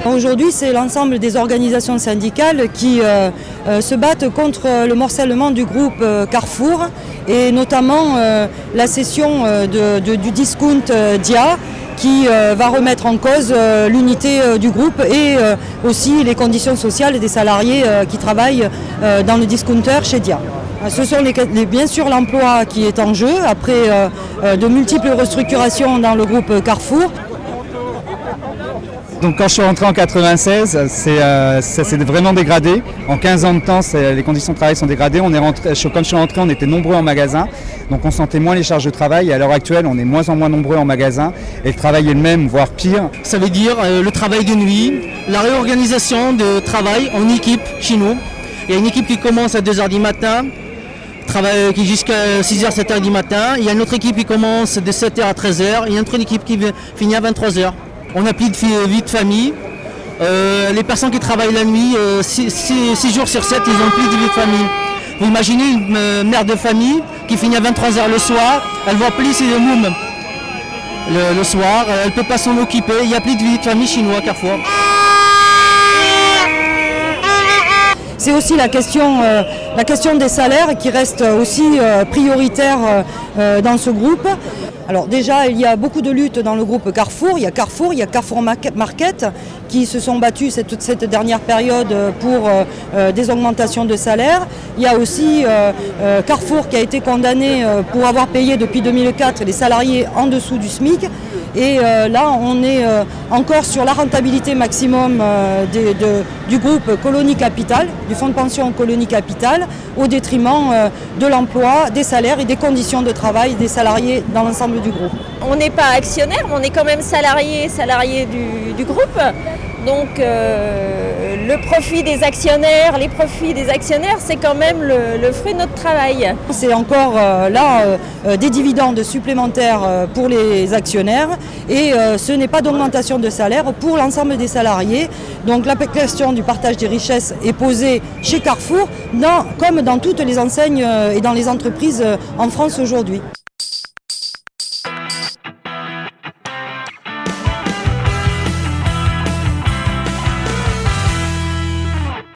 Aujourd'hui, c'est l'ensemble des organisations syndicales qui se battent contre le morcellement du groupe Carrefour et notamment la cession du discount Dia qui va remettre en cause l'unité du groupe et aussi les conditions sociales des salariés qui travaillent dans le discounter chez Dia. Ce sont bien sûr l'emploi qui est en jeu après de multiples restructurations dans le groupe Carrefour. Donc quand je suis rentré en 96, ça s'est vraiment dégradé. En 15 ans de temps, les conditions de travail sont dégradées. Quand je suis rentré, on était nombreux en magasin, donc on sentait moins les charges de travail. Et à l'heure actuelle, on est moins en moins nombreux en magasin et le travail est le même, voire pire. Ça veut dire le travail de nuit, la réorganisation de travail en équipe chez nous. Il y a une équipe qui commence à 2h du matin, qui jusqu'à 6h, 7h du matin. Il y a une autre équipe qui commence de 7h à 13h. Il y a une autre équipe qui finit à 23h. On n'a plus de vie de famille. Les personnes qui travaillent la nuit, 6 jours sur 7, ils n'ont plus de vie de famille. Vous imaginez une mère de famille qui finit à 23h le soir, elle ne voit plus ses mômes le soir, elle ne peut pas s'en occuper. Il n'y a plus de vie de famille chez nous à Carrefour. C'est aussi la question des salaires qui reste aussi prioritaire dans ce groupe. Alors déjà, il y a beaucoup de luttes dans le groupe Carrefour. Il y a Carrefour Market qui se sont battus cette dernière période pour des augmentations de salaire. Il y a aussi Carrefour qui a été condamné pour avoir payé depuis 2004 les salariés en dessous du SMIC. Et là, on est encore sur la rentabilité maximum du groupe Colonie Capital, du fonds de pension Colonie Capital, au détriment de l'emploi, des salaires et des conditions de travail des salariés dans l'ensemble du groupe. On n'est pas actionnaire, mais on est quand même salarié du groupe. Donc le profit des actionnaires, les profits des actionnaires, c'est quand même le fruit de notre travail. C'est encore des dividendes supplémentaires pour les actionnaires et ce n'est pas d'augmentation de salaire pour l'ensemble des salariés. Donc la question du partage des richesses est posée chez Carrefour, comme dans toutes les enseignes et dans les entreprises en France aujourd'hui.